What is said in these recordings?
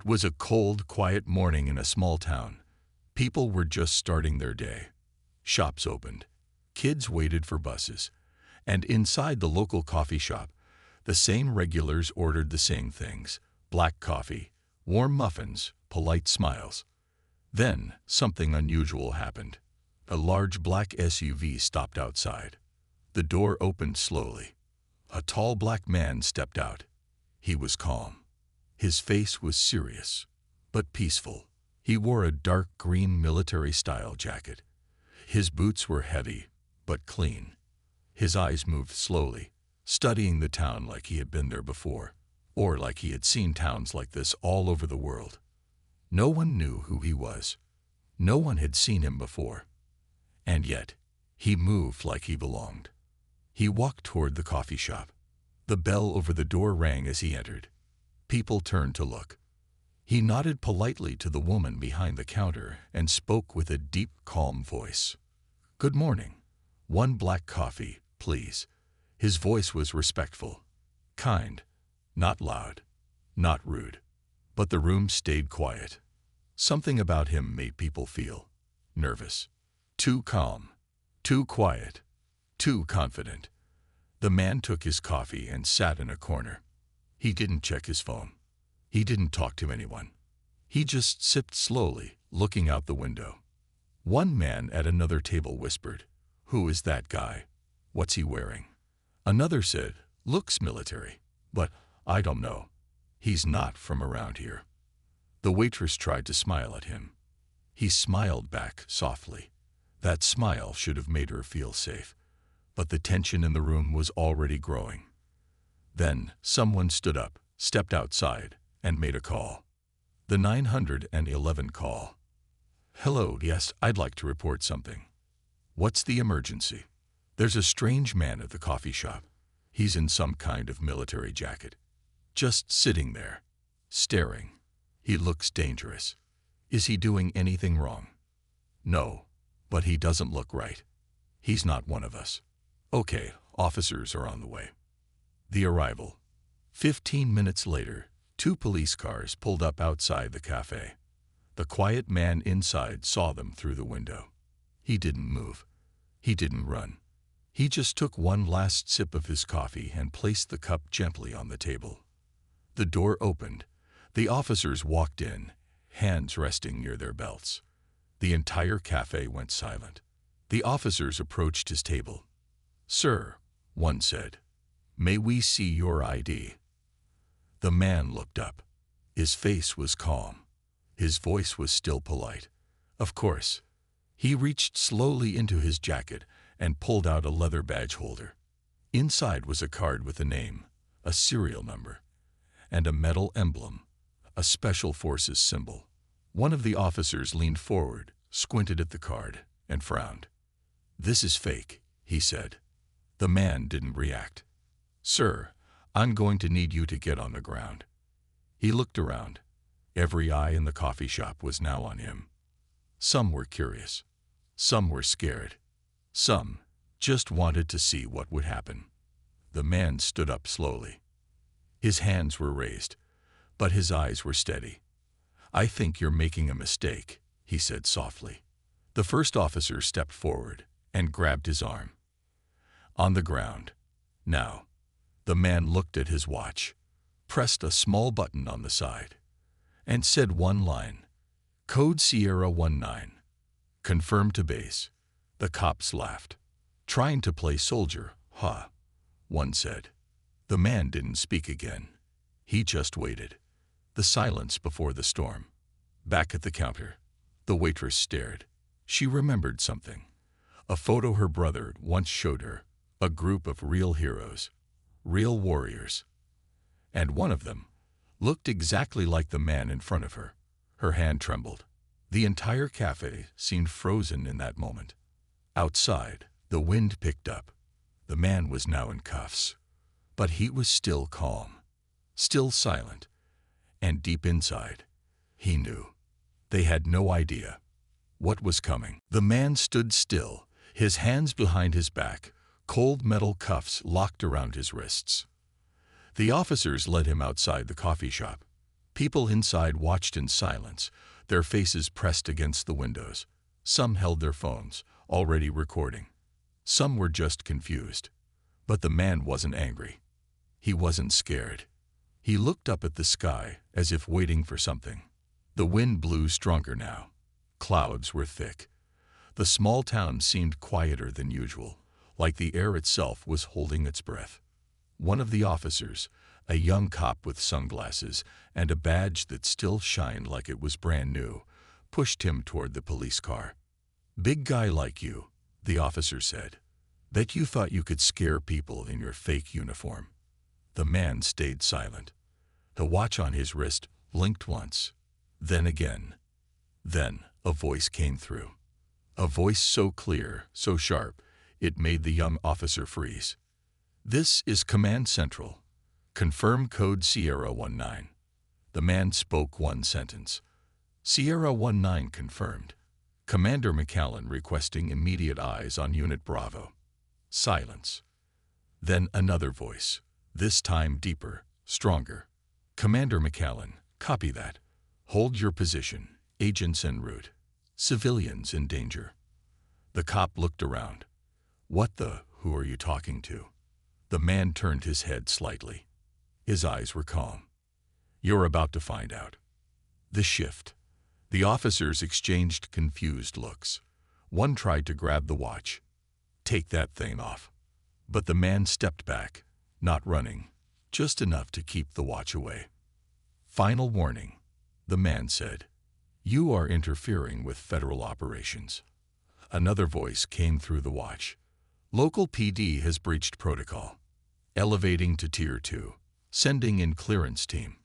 It was a cold, quiet morning in a small town. People were just starting their day. Shops opened. Kids waited for buses. And inside the local coffee shop, the same regulars ordered the same things: black coffee, warm muffins, polite smiles. Then, something unusual happened. A large black SUV stopped outside. The door opened slowly. A tall black man stepped out. He was calm. His face was serious, but peaceful. He wore a dark green military-style jacket. His boots were heavy, but clean. His eyes moved slowly, studying the town like he had been there before, or like he had seen towns like this all over the world. No one knew who he was. No one had seen him before. And yet, he moved like he belonged. He walked toward the coffee shop. The bell over the door rang as he entered. People turned to look. He nodded politely to the woman behind the counter and spoke with a deep, calm voice. "Good morning. One black coffee, please." His voice was respectful, kind, not loud, not rude. But the room stayed quiet. Something about him made people feel nervous. Too calm, too quiet, too confident. The man took his coffee and sat in a corner. He didn't check his phone. He didn't talk to anyone. He just sipped slowly, looking out the window. One man at another table whispered, "Who is that guy? What's he wearing?" Another said, "Looks military, but I don't know. He's not from around here." The waitress tried to smile at him. He smiled back softly. That smile should have made her feel safe, but the tension in the room was already growing. Then someone stood up, stepped outside, and made a call. The 911 call. "Hello, yes, I'd like to report something." "What's the emergency?" "There's a strange man at the coffee shop. He's in some kind of military jacket. Just sitting there, staring. He looks dangerous. Is he doing anything wrong?" "No, but he doesn't look right. He's not one of us." "Okay, officers are on the way." The arrival. 15 minutes later, 2 police cars pulled up outside the cafe. The quiet man inside saw them through the window. He didn't move. He didn't run. He just took one last sip of his coffee and placed the cup gently on the table. The door opened. The officers walked in, hands resting near their belts. The entire cafe went silent. The officers approached his table. "Sir," one said, "may we see your ID?" The man looked up. His face was calm. His voice was still polite. "Of course." He reached slowly into his jacket and pulled out a leather badge holder. Inside was a card with a name, a serial number, and a metal emblem, a Special Forces symbol. One of the officers leaned forward, squinted at the card, and frowned. "This is fake," he said. The man didn't react. "Sir, I'm going to need you to get on the ground." He looked around. Every eye in the coffee shop was now on him. Some were curious. Some were scared. Some just wanted to see what would happen. The man stood up slowly. His hands were raised, but his eyes were steady. "I think you're making a mistake," he said softly. The first officer stepped forward and grabbed his arm. On the ground. Now. The man looked at his watch, pressed a small button on the side, and said one line, "Code Sierra 19. Confirm to base." The cops laughed. "Trying to play soldier, huh?" one said. The man didn't speak again. He just waited. The silence before the storm. Back at the counter, the waitress stared. She remembered something. A photo her brother once showed her. A group of real heroes. Real warriors. And one of them looked exactly like the man in front of her. Her hand trembled. The entire cafe seemed frozen in that moment. Outside, the wind picked up. The man was now in cuffs. But he was still calm, still silent, and deep inside, he knew. They had no idea what was coming. The man stood still, his hands behind his back, cold metal cuffs locked around his wrists. The officers led him outside the coffee shop. People inside watched in silence, their faces pressed against the windows. Some held their phones, already recording. Some were just confused. But the man wasn't angry. He wasn't scared. He looked up at the sky, as if waiting for something. The wind blew stronger now. Clouds were thick. The small town seemed quieter than usual, like the air itself was holding its breath. One of the officers, a young cop with sunglasses and a badge that still shined like it was brand new, pushed him toward the police car. "Big guy like you," the officer said. "Bet you thought you could scare people in your fake uniform." The man stayed silent. The watch on his wrist blinked once, then again. Then a voice came through. A voice so clear, so sharp, it made the young officer freeze. "This is Command Central. Confirm code Sierra 19. The man spoke one sentence. "Sierra 19 confirmed. Commander McAllen requesting immediate eyes on Unit Bravo." Silence. Then another voice, this time deeper, stronger. "Commander McAllen, copy that. Hold your position. Agents en route. Civilians in danger." The cop looked around. Who are you talking to?" The man turned his head slightly. His eyes were calm. "You're about to find out." The shift. The officers exchanged confused looks. One tried to grab the watch. "Take that thing off." But the man stepped back, not running, just enough to keep the watch away. "Final warning," the man said. "You are interfering with federal operations." Another voice came through the watch. "Local PD has breached protocol. Elevating to Tier 2. Sending in clearance team."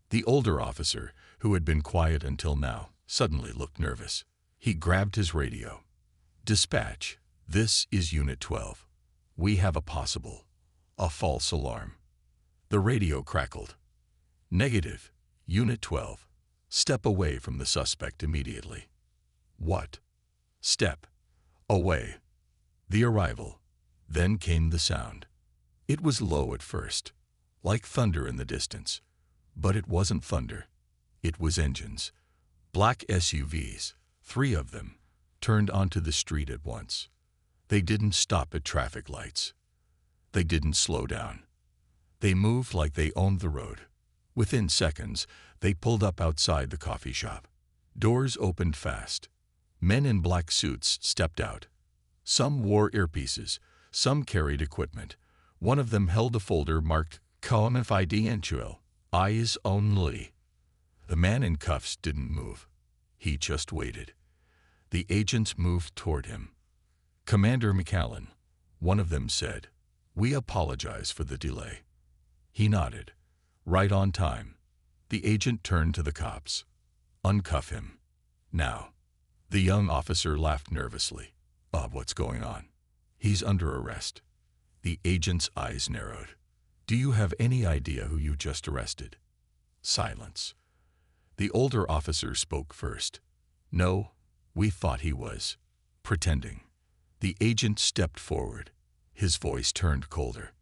The older officer, who had been quiet until now, suddenly looked nervous. He grabbed his radio. "Dispatch, this is Unit 12. We have a false alarm." The radio crackled. "Negative, Unit 12. Step away from the suspect immediately." "What?" "Step away." The arrival. Then came the sound. It was low at first, like thunder in the distance. But it wasn't thunder. It was engines. Black SUVs, 3 of them, turned onto the street at once. They didn't stop at traffic lights. They didn't slow down. They moved like they owned the road. Within seconds, they pulled up outside the coffee shop. Doors opened fast. Men in black suits stepped out. Some wore earpieces. Some carried equipment. One of them held a folder marked "Confidential, eyes only." The man in cuffs didn't move. He just waited. The agents moved toward him. "Commander McAllen," one of them said, "we apologize for the delay." He nodded. "Right on time." The agent turned to the cops. "Uncuff him. Now." The young officer laughed nervously. What's going on?" "He's under arrest." The agent's eyes narrowed. "Do you have any idea who you just arrested?" Silence. The older officer spoke first. "No, we thought he was pretending." The agent stepped forward. His voice turned colder.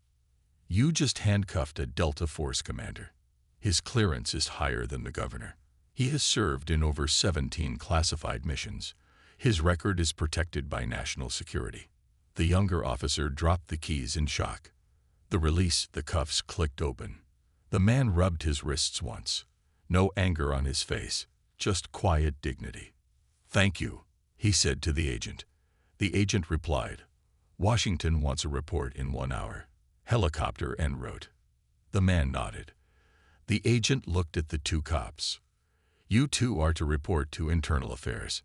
"You just handcuffed a Delta Force commander. His clearance is higher than the governor. He has served in over 17 classified missions. His record is protected by national security." The younger officer dropped the keys in shock. The release, the cuffs clicked open. The man rubbed his wrists once. No anger on his face, just quiet dignity. "Thank you," he said to the agent. The agent replied, "Washington wants a report in 1 hour. Helicopter en route." The man nodded. The agent looked at the 2 cops. "You 2 are to report to Internal Affairs."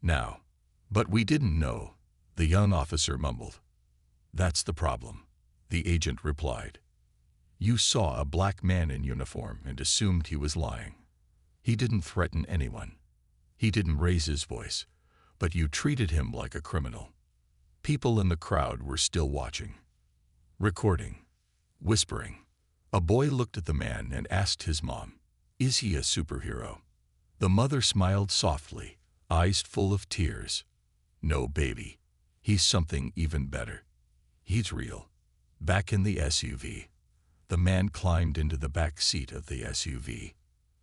"Now." "But we didn't know," the young officer mumbled. "That's the problem," the agent replied. "You saw a black man in uniform and assumed he was lying. He didn't threaten anyone. He didn't raise his voice, but you treated him like a criminal." People in the crowd were still watching. Recording. Whispering. A boy looked at the man and asked his mom, "Is he a superhero?" The mother smiled softly, eyes full of tears. "No, baby. He's something even better. He's real." Back in the SUV. The man climbed into the back seat of the SUV.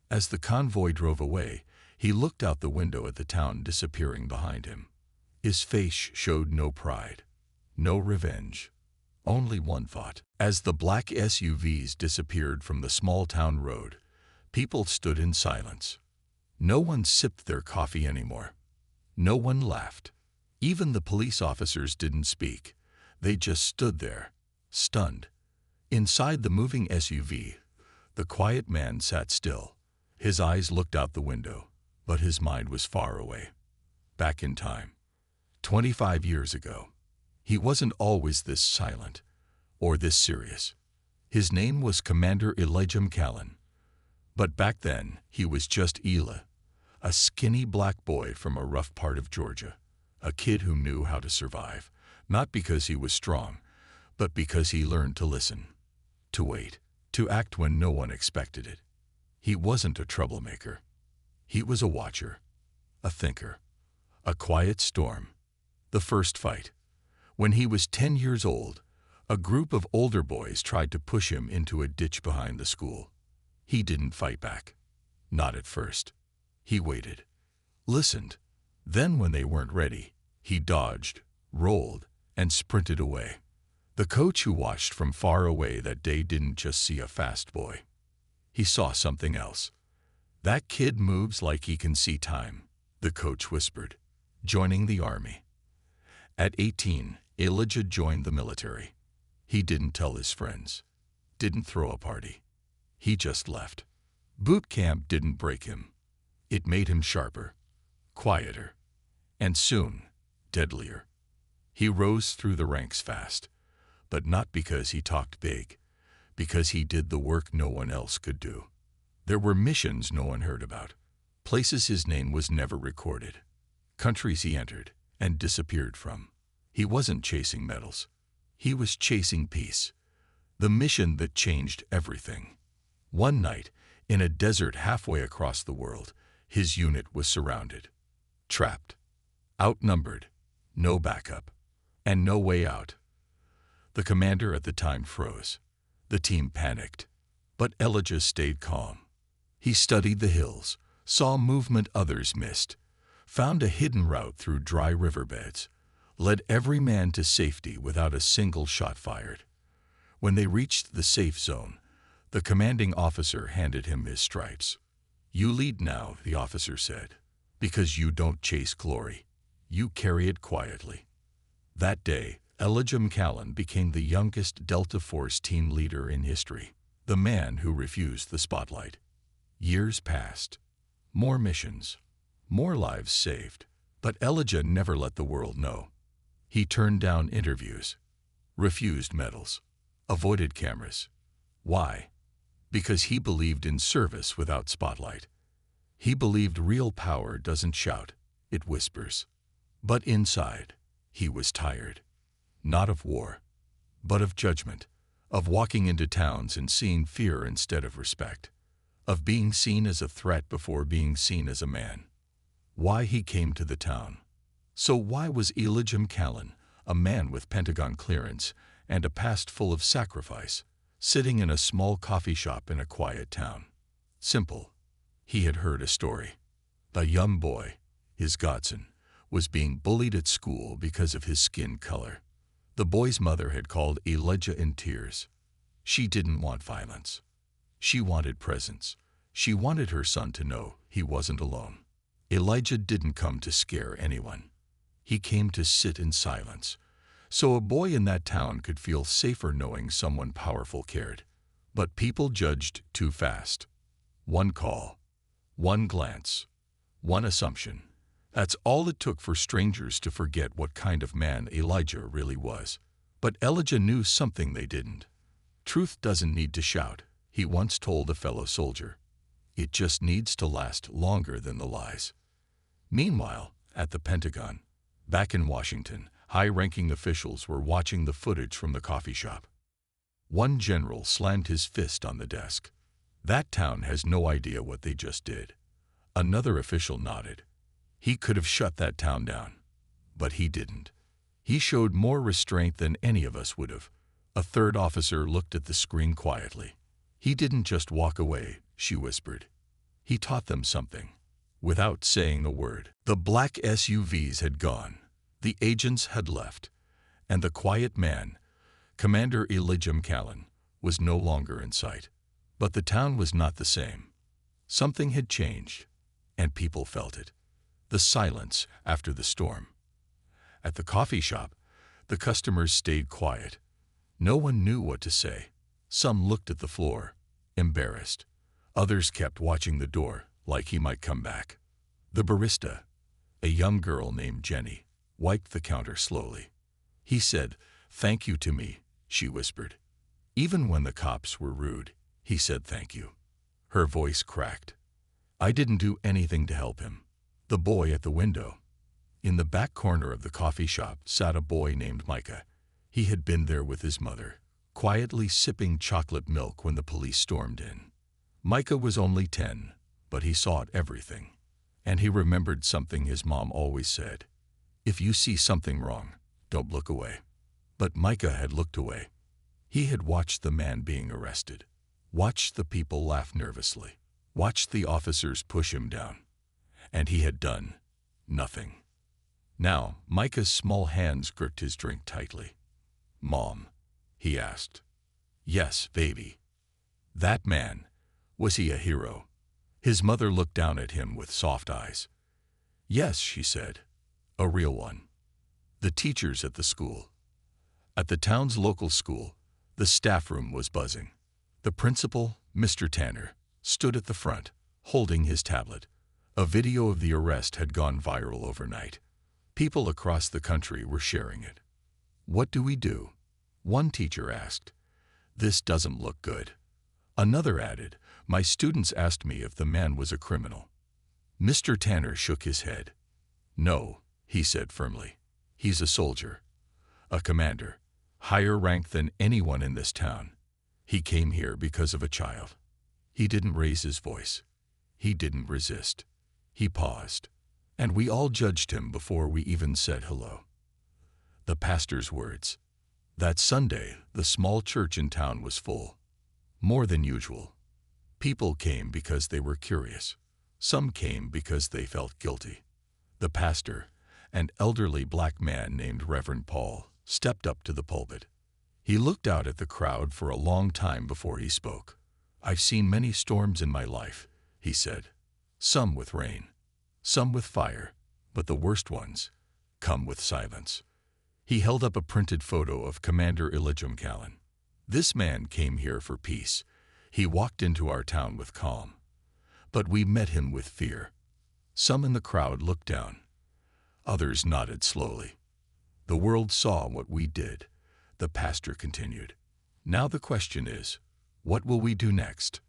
As the convoy drove away, he looked out the window at the town disappearing behind him. His face showed no pride, no revenge, only one thought. As the black SUVs disappeared from the small town road, people stood in silence. No one sipped their coffee anymore. No one laughed. Even the police officers didn't speak. They just stood there, stunned. Inside the moving SUV, the quiet man sat still. His eyes looked out the window, but his mind was far away. Back in time, 25 years ago. He wasn't always this silent or this serious. His name was Commander Elijah McCallan. But back then, he was just Eli, a skinny black boy from a rough part of Georgia, a kid who knew how to survive, not because he was strong, but because he learned to listen, to wait, to act when no one expected it. He wasn't a troublemaker. He was a watcher, a thinker, a quiet storm. The first fight. When he was 10 years old, a group of older boys tried to push him into a ditch behind the school. He didn't fight back. Not at first. He waited, listened. Then when they weren't ready, he dodged, rolled, and sprinted away. The coach who watched from far away that day didn't just see a fast boy. He saw something else. "That kid moves like he can see time," the coach whispered, joining the army. At 18, Elijah joined the military. He didn't tell his friends, didn't throw a party. He just left. Boot camp didn't break him. It made him sharper, quieter, and soon, deadlier. He rose through the ranks fast, but not because he talked big, because he did the work no one else could do. There were missions no one heard about, places his name was never recorded, countries he entered and disappeared from. He wasn't chasing medals. He was chasing peace, the mission that changed everything. One night, in a desert halfway across the world, his unit was surrounded, trapped, outnumbered, no backup, and no way out. The commander at the time froze. The team panicked, but Elijah stayed calm. He studied the hills, saw movement others missed, found a hidden route through dry riverbeds, led every man to safety without a single shot fired. When they reached the safe zone, the commanding officer handed him his stripes. "You lead now," the officer said, "because you don't chase glory. You carry it quietly." That day, Elijah McCallan became the youngest Delta Force team leader in history, the man who refused the spotlight. Years passed, more missions, more lives saved, but Elijah never let the world know. He turned down interviews, refused medals, avoided cameras. Why? Because he believed in service without spotlight. He believed real power doesn't shout, it whispers. But inside, he was tired. Not of war, but of judgment, of walking into towns and seeing fear instead of respect, of being seen as a threat before being seen as a man. Why he came to the town. So why was Elijah McCallan, a man with Pentagon clearance and a past full of sacrifice, sitting in a small coffee shop in a quiet town? Simple. He had heard a story. A young boy, his godson, was being bullied at school because of his skin color. The boy's mother had called Elijah in tears. She didn't want violence. She wanted presence. She wanted her son to know he wasn't alone. Elijah didn't come to scare anyone. He came to sit in silence, so a boy in that town could feel safer knowing someone powerful cared. But people judged too fast. One call, one glance, one assumption. That's all it took for strangers to forget what kind of man Elijah really was. But Elijah knew something they didn't. Truth doesn't need to shout, he once told a fellow soldier. It just needs to last longer than the lies. Meanwhile, at the Pentagon, back in Washington, high-ranking officials were watching the footage from the coffee shop. One general slammed his fist on the desk. "That town has no idea what they just did." Another official nodded. He could have shut that town down, but he didn't. He showed more restraint than any of us would have. A third officer looked at the screen quietly. "He didn't just walk away," she whispered. He taught them something, without saying a word. The black SUVs had gone, the agents had left, and the quiet man, Commander Elijah Callan, was no longer in sight. But the town was not the same. Something had changed, and people felt it. The silence after the storm. At the coffee shop, the customers stayed quiet. No one knew what to say. Some looked at the floor, embarrassed. Others kept watching the door, like he might come back. The barista, a young girl named Jenny, wiped the counter slowly. He said, "Thank you" to me, she whispered. Even when the cops were rude, he said thank you. Her voice cracked. I didn't do anything to help him. The boy at the window. In the back corner of the coffee shop sat a boy named Micah. He had been there with his mother, quietly sipping chocolate milk when the police stormed in. Micah was only 10, but he saw everything. And he remembered something his mom always said. If you see something wrong, don't look away. But Micah had looked away. He had watched the man being arrested, watched the people laugh nervously, watched the officers push him down. And he had done nothing. Now, Micah's small hands gripped his drink tightly. Mom, he asked. Yes, baby. That man, was he a hero? His mother looked down at him with soft eyes. Yes, she said, a real one. The teachers at the school. At the town's local school, the staff room was buzzing. The principal, Mr. Tanner, stood at the front, holding his tablet. A video of the arrest had gone viral overnight. People across the country were sharing it. What do we do? One teacher asked. This doesn't look good. Another added, my students asked me if the man was a criminal. Mr. Tanner shook his head. No, he said firmly. He's a soldier, a commander, higher ranked than anyone in this town. He came here because of a child. He didn't raise his voice. He didn't resist. He paused. And we all judged him before we even said hello. The pastor's words. That Sunday, the small church in town was full. More than usual. People came because they were curious. Some came because they felt guilty. The pastor, an elderly black man named Reverend Paul, stepped up to the pulpit. He looked out at the crowd for a long time before he spoke. I've seen many storms in my life, he said. Some with rain, some with fire, but the worst ones come with silence. He held up a printed photo of Commander Elijah Callan. This man came here for peace. He walked into our town with calm. But we met him with fear. Some in the crowd looked down. Others nodded slowly. The world saw what we did, the pastor continued. Now the question is, what will we do next?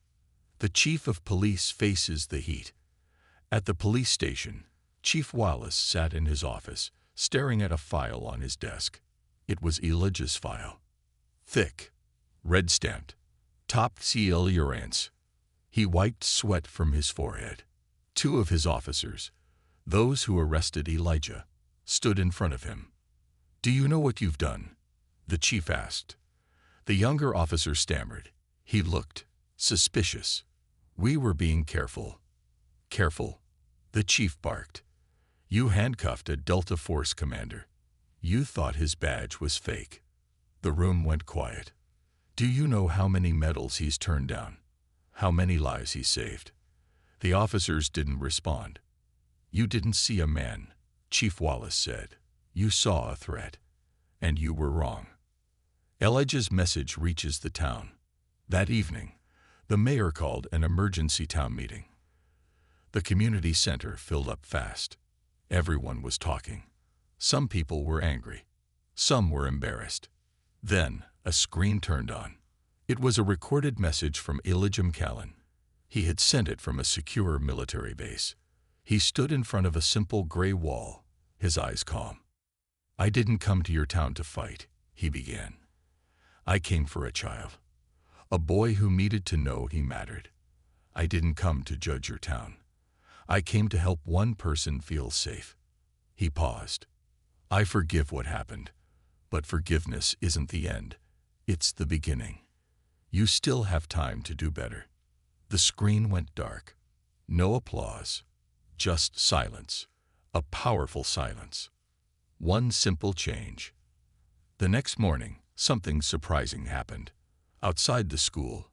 The chief of police faces the heat. At the police station, Chief Wallace sat in his office, staring at a file on his desk. It was Elijah's file. Thick, red-stamped, top seal urance. He wiped sweat from his forehead. Two of his officers, those who arrested Elijah, stood in front of him. Do you know what you've done? The chief asked. The younger officer stammered. He looked suspicious. We were being careful. Careful, the chief barked. You handcuffed a Delta Force commander. You thought his badge was fake. The room went quiet. Do you know how many medals he's turned down? How many lives he saved? The officers didn't respond. You didn't see a man, Chief Wallace said. You saw a threat. And you were wrong. Elijah's message reaches the town. That evening, the mayor called an emergency town meeting. The community center filled up fast. Everyone was talking. Some people were angry. Some were embarrassed. Then, a screen turned on. It was a recorded message from Elijah Callan. He had sent it from a secure military base. He stood in front of a simple gray wall, his eyes calm. I didn't come to your town to fight, he began. I came for a child, a boy who needed to know he mattered. I didn't come to judge your town. I came to help one person feel safe. He paused. I forgive what happened, but forgiveness isn't the end. It's the beginning. You still have time to do better. The screen went dark. No applause, just silence, a powerful silence. One simple change. The next morning, something surprising happened. Outside the school,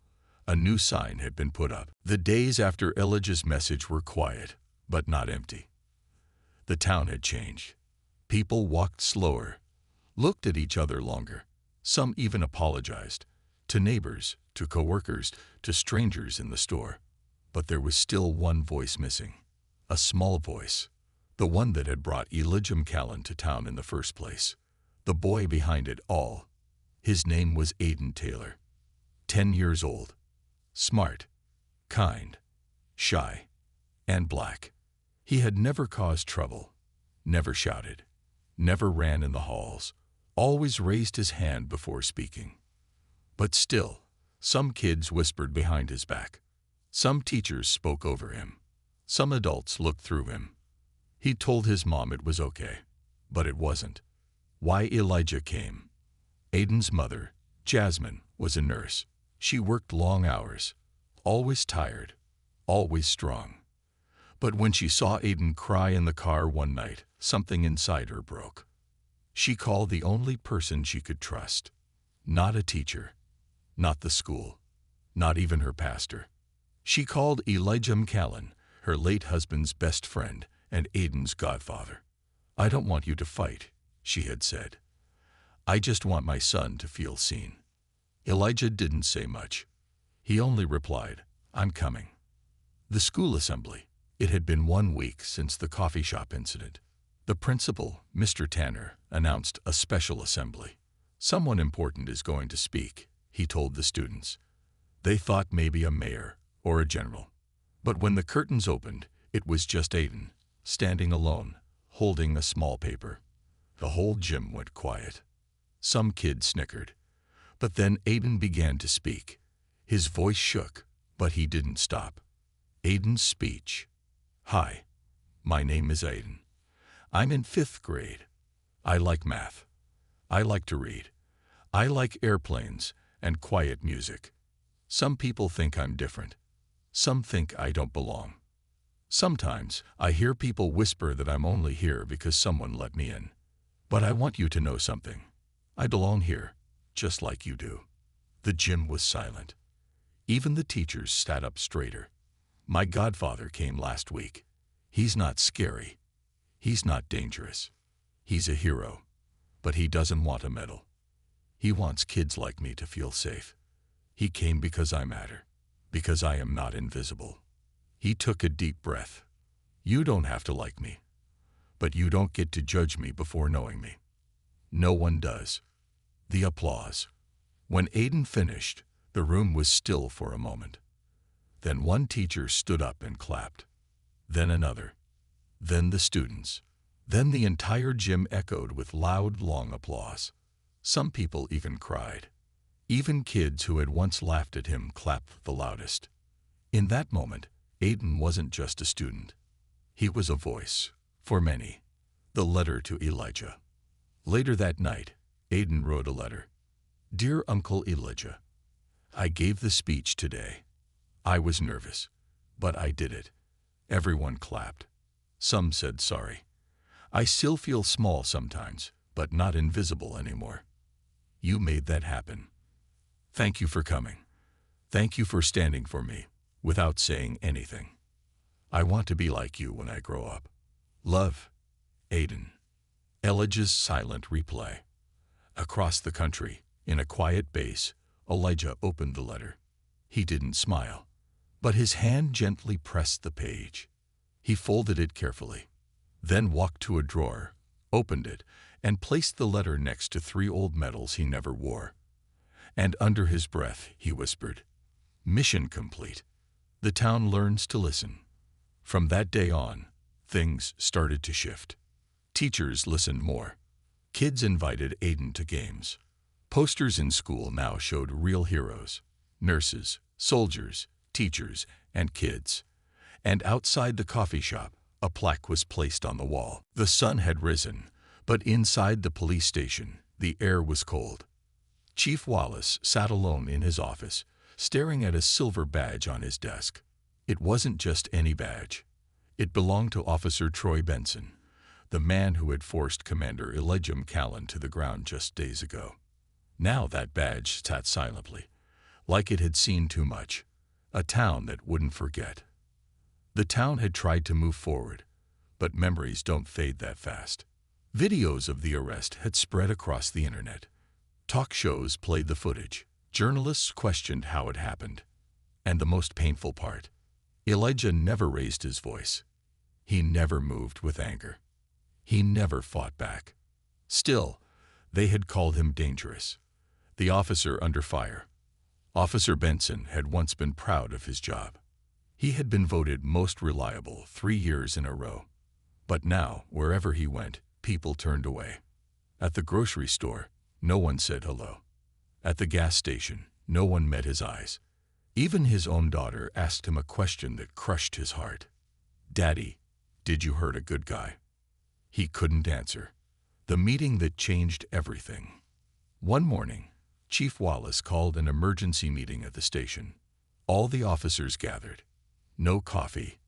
a new sign had been put up. The days after Elijah's message were quiet, but not empty. The town had changed. People walked slower, looked at each other longer. Some even apologized, to neighbors, to coworkers, to strangers in the store. But there was still one voice missing, a small voice, the one that had brought Elijah McCallan to town in the first place, the boy behind it all. His name was Aiden Taylor, 10 years old, smart, kind, shy, and black. He had never caused trouble, never shouted, never ran in the halls, always raised his hand before speaking. But still, some kids whispered behind his back. Some teachers spoke over him. Some adults looked through him. He told his mom it was okay, but it wasn't. Why Elijah came. Aiden's mother, Jasmine, was a nurse. She worked long hours, always tired, always strong. But when she saw Aiden cry in the car one night, something inside her broke. She called the only person she could trust. Not a teacher, not the school, not even her pastor. She called Elijah McCallan, her late husband's best friend and Aiden's godfather. "I don't want you to fight," she had said. "I just want my son to feel seen." Elijah didn't say much. He only replied, "I'm coming." The school assembly. It had been 1 week since the coffee shop incident. The principal, Mr. Tanner, announced a special assembly. "Someone important is going to speak," he told the students. They thought maybe a mayor or a general. But when the curtains opened, it was just Aiden, standing alone, holding a small paper. The whole gym went quiet. Some kids snickered. But then Aiden began to speak. His voice shook, but he didn't stop. Aiden's speech. "Hi, my name is Aiden. I'm in 5th grade. I like math. I like to read. I like airplanes and quiet music. Some people think I'm different. Some think I don't belong. Sometimes I hear people whisper that I'm only here because someone let me in. But I want you to know something. I belong here, just like you do." The gym was silent. Even the teachers sat up straighter. "My godfather came last week. He's not scary. He's not dangerous. He's a hero. But he doesn't want a medal. He wants kids like me to feel safe. He came because I matter, because I am not invisible." He took a deep breath. "You don't have to like me, but you don't get to judge me before knowing me." No one does. The applause. When Aiden finished, the room was still for a moment. Then one teacher stood up and clapped. Then another. Then the students. Then the entire gym echoed with loud, long applause. Some people even cried. Even kids who had once laughed at him clapped the loudest. In that moment, Aiden wasn't just a student. He was a voice, for many. The letter to Elijah. Later that night, Aiden wrote a letter. "Dear Uncle Elijah, I gave the speech today. I was nervous, but I did it. Everyone clapped. Some said sorry. I still feel small sometimes, but not invisible anymore. You made that happen. Thank you for coming. Thank you for standing for me, without saying anything. I want to be like you when I grow up. Love, Aiden." Elijah's silent reply. Across the country, in a quiet base, Elijah opened the letter. He didn't smile, but his hand gently pressed the page. He folded it carefully, then walked to a drawer, opened it, and placed the letter next to 3 old medals he never wore. And under his breath, he whispered, "Mission complete." The town learns to listen. From that day on, things started to shift. Teachers listened more. Kids invited Aiden to games. Posters in school now showed real heroes: nurses, soldiers, teachers, and kids. And outside the coffee shop, a plaque was placed on the wall. The sun had risen, but inside the police station, the air was cold. Chief Wallace sat alone in his office, staring at a silver badge on his desk. It wasn't just any badge. It belonged to Officer Troy Benson, the man who had forced Commander Elijah McCallan to the ground just days ago. Now that badge sat silently, like it had seen too much, a town that wouldn't forget. The town had tried to move forward, but memories don't fade that fast. Videos of the arrest had spread across the internet. Talk shows played the footage. Journalists questioned how it happened. And the most painful part, Elijah never raised his voice. He never moved with anger. He never fought back. Still, they had called him dangerous, the officer under fire. Officer Benson had once been proud of his job. He had been voted most reliable 3 years in a row. But now, wherever he went, people turned away. At the grocery store, no one said hello. At the gas station, no one met his eyes. Even his own daughter asked him a question that crushed his heart. "Daddy, did you hurt a good guy?" He couldn't answer. The meeting that changed everything. One morning, Chief Wallace called an emergency meeting at the station. All the officers gathered. No coffee,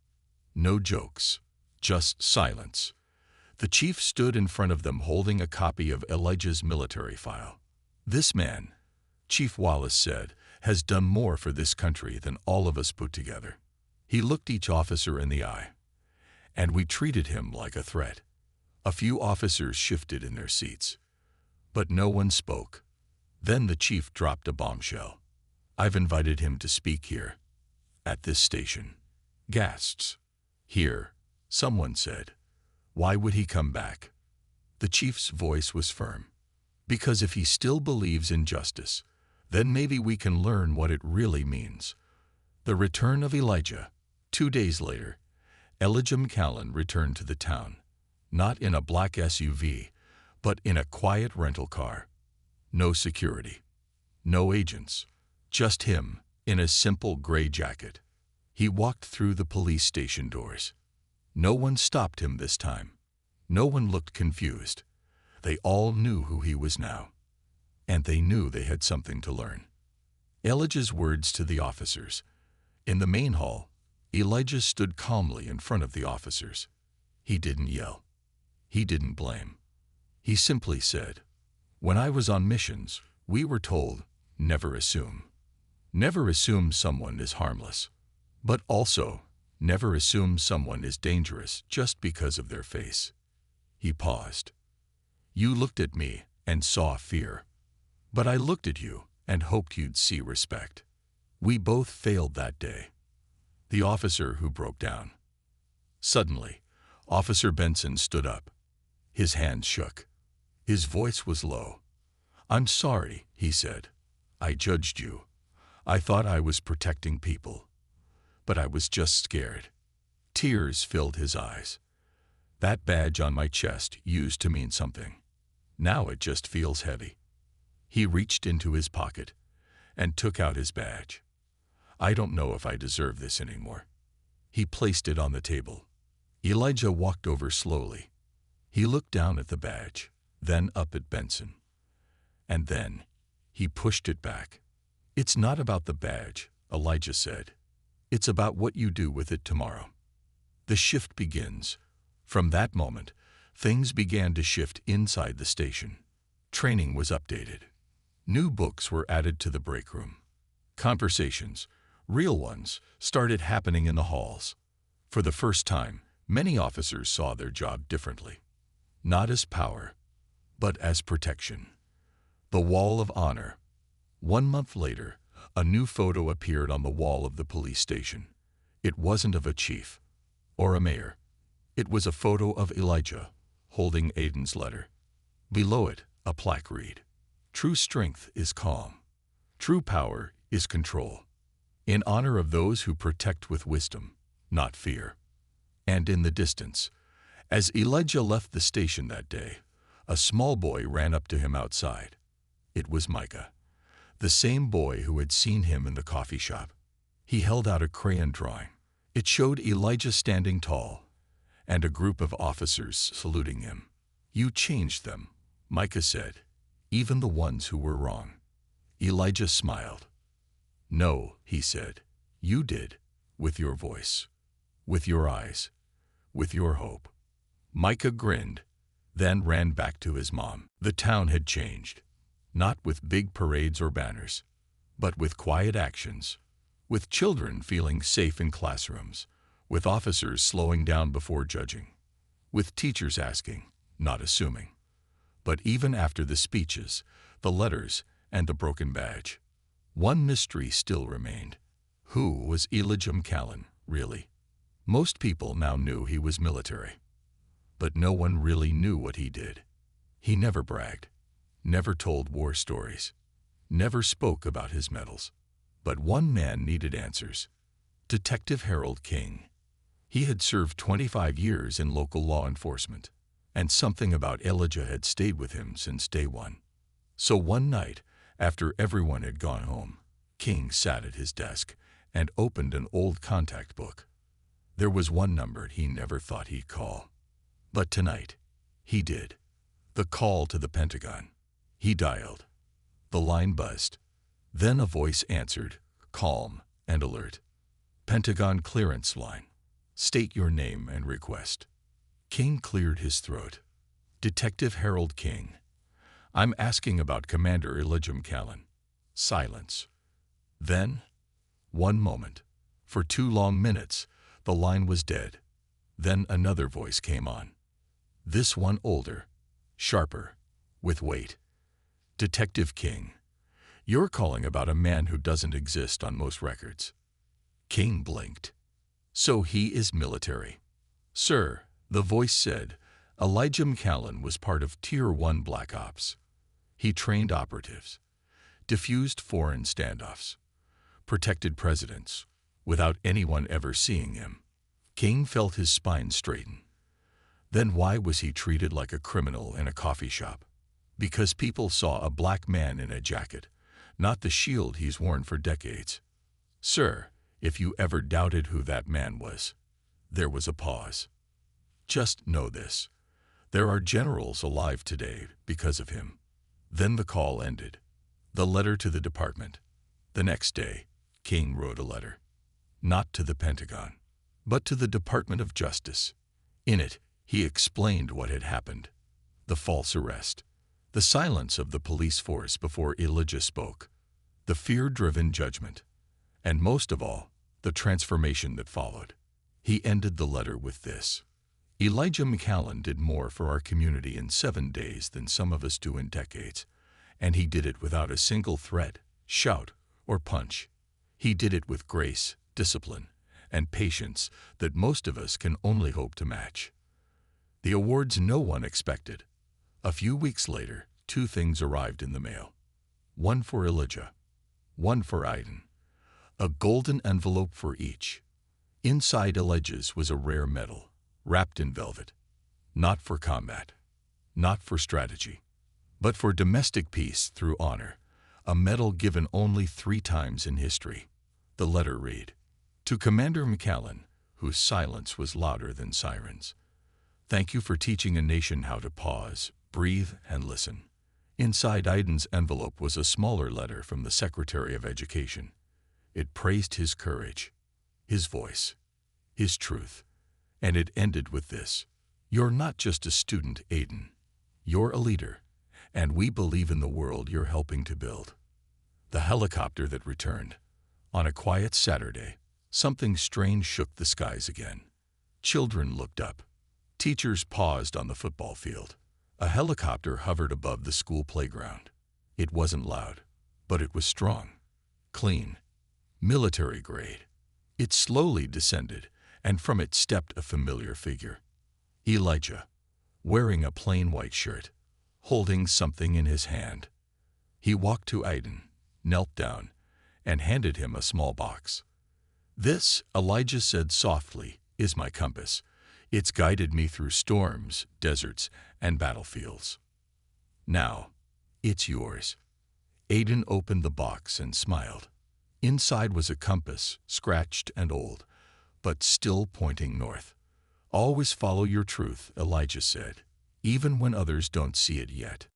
no jokes, just silence. The chief stood in front of them holding a copy of Elijah's military file. "This man," Chief Wallace said, "has done more for this country than all of us put together." He looked each officer in the eye, and we treated him like a threat. A few officers shifted in their seats, but no one spoke. Then the chief dropped a bombshell. "I've invited him to speak here, at this station." Gasps. "Here," someone said. "Why would he come back?" The chief's voice was firm. "Because if he still believes in justice, then maybe we can learn what it really means." The return of Elijah. 2 days later, Elijah McCallan returned to the town, not in a black SUV, but in a quiet rental car. No security, no agents, just him in a simple gray jacket. He walked through the police station doors. No one stopped him this time. No one looked confused. They all knew who he was now, and they knew they had something to learn. Elijah's words to the officers. In the main hall, Elijah stood calmly in front of the officers. He didn't yell. He didn't blame. He simply said, "When I was on missions, we were told, never assume. Never assume someone is harmless. But also, never assume someone is dangerous just because of their face." He paused. "You looked at me and saw fear. But I looked at you and hoped you'd see respect. We both failed that day." The officer who broke down. Suddenly, Officer Benson stood up. His hands shook. His voice was low. "I'm sorry," he said. "I judged you. I thought I was protecting people. But I was just scared." Tears filled his eyes. "That badge on my chest used to mean something. Now it just feels heavy." He reached into his pocket and took out his badge. "I don't know if I deserve this anymore." He placed it on the table. Elijah walked over slowly. He looked down at the badge, then up at Benson. And then he pushed it back. "It's not about the badge," Elijah said. "It's about what you do with it tomorrow." The shift begins. From that moment, things began to shift inside the station. Training was updated. New books were added to the break room. Conversations, real ones, started happening in the halls. For the first time, many officers saw their job differently. Not as power, but as protection. The Wall of Honor. 1 month later, a new photo appeared on the wall of the police station. It wasn't of a chief or a mayor. It was a photo of Elijah holding Aiden's letter. Below it, a plaque read, "True strength is calm. True power is control. In honor of those who protect with wisdom, not fear." And in the distance, as Elijah left the station that day, a small boy ran up to him outside. It was Micah, the same boy who had seen him in the coffee shop. He held out a crayon drawing. It showed Elijah standing tall, and a group of officers saluting him. "You changed them," Micah said, "even the ones who were wrong." Elijah smiled. "No," he said, "you did. with your voice, with your eyes, with your hope." Micah grinned, then ran back to his mom. The town had changed, not with big parades or banners, but with quiet actions, with children feeling safe in classrooms, with officers slowing down before judging, with teachers asking, not assuming. But even after the speeches, the letters, and the broken badge, one mystery still remained. Who was Elijah McCallan, really? Most people now knew he was military, but no one really knew what he did. He never bragged, never told war stories, never spoke about his medals. But one man needed answers: Detective Harold King. He had served 25 years in local law enforcement, and something about Elijah had stayed with him since day one. So one night, after everyone had gone home, King sat at his desk and opened an old contact book. There was one number he never thought he'd call. But tonight, he did. The call to the Pentagon. He dialed. The line buzzed. Then a voice answered, calm and alert. "Pentagon clearance line. State your name and request." King cleared his throat. "Detective Harold King. I'm asking about Commander Elijah McCallan." Silence. Then, one moment. For 2 long minutes, the line was dead. Then another voice came on. This one older, sharper, with weight. "Detective King, you're calling about a man who doesn't exist on most records." King blinked. "So he is military." "Sir," the voice said, "Elijah McCallan was part of Tier 1 Black Ops. He trained operatives, diffused foreign standoffs, protected presidents, without anyone ever seeing him." King felt his spine straighten. Then why was he treated like a criminal in a coffee shop? Because people saw a black man in a jacket, not the shield he's worn for decades. "Sir, if you ever doubted who that man was." There was a pause. "Just know this. There are generals alive today because of him." Then the call ended. The letter to the department. The next day, King wrote a letter. Not to the Pentagon, but to the Department of Justice. In it, he explained what had happened. The false arrest. The silence of the police force before Elijah spoke. The fear-driven judgment. And most of all, the transformation that followed. He ended the letter with this: "Elijah McCallan did more for our community in 7 days than some of us do in decades, and he did it without a single threat, shout, or punch. He did it with grace, discipline, and patience that most of us can only hope to match." The awards no one expected. A few weeks later, 2 things arrived in the mail. One for Elijah, one for Aiden. A golden envelope for each. Inside Elijah's was a rare medal, wrapped in velvet. Not for combat, not for strategy, but for domestic peace through honor. A medal given only 3 times in history. The letter read: "To Commander McCallan, whose silence was louder than sirens. Thank you for teaching a nation how to pause, breathe, and listen." Inside Aiden's envelope was a smaller letter from the Secretary of Education. It praised his courage, his voice, his truth, and it ended with this: "You're not just a student, Aiden. You're a leader, and we believe in the world you're helping to build." The helicopter that returned. On a quiet Saturday, something strange shook the skies again. Children looked up. Teachers paused on the football field. A helicopter hovered above the school playground. It wasn't loud, but it was strong, clean, military grade. It slowly descended, and from it stepped a familiar figure. Elijah, wearing a plain white shirt, holding something in his hand. He walked to Aiden, knelt down, and handed him a small box. "This," Elijah said softly, "is my compass. It's guided me through storms, deserts, and battlefields. Now, it's yours." Aiden opened the box and smiled. Inside was a compass, scratched and old, but still pointing north. "Always follow your truth," Elijah said, "even when others don't see it yet."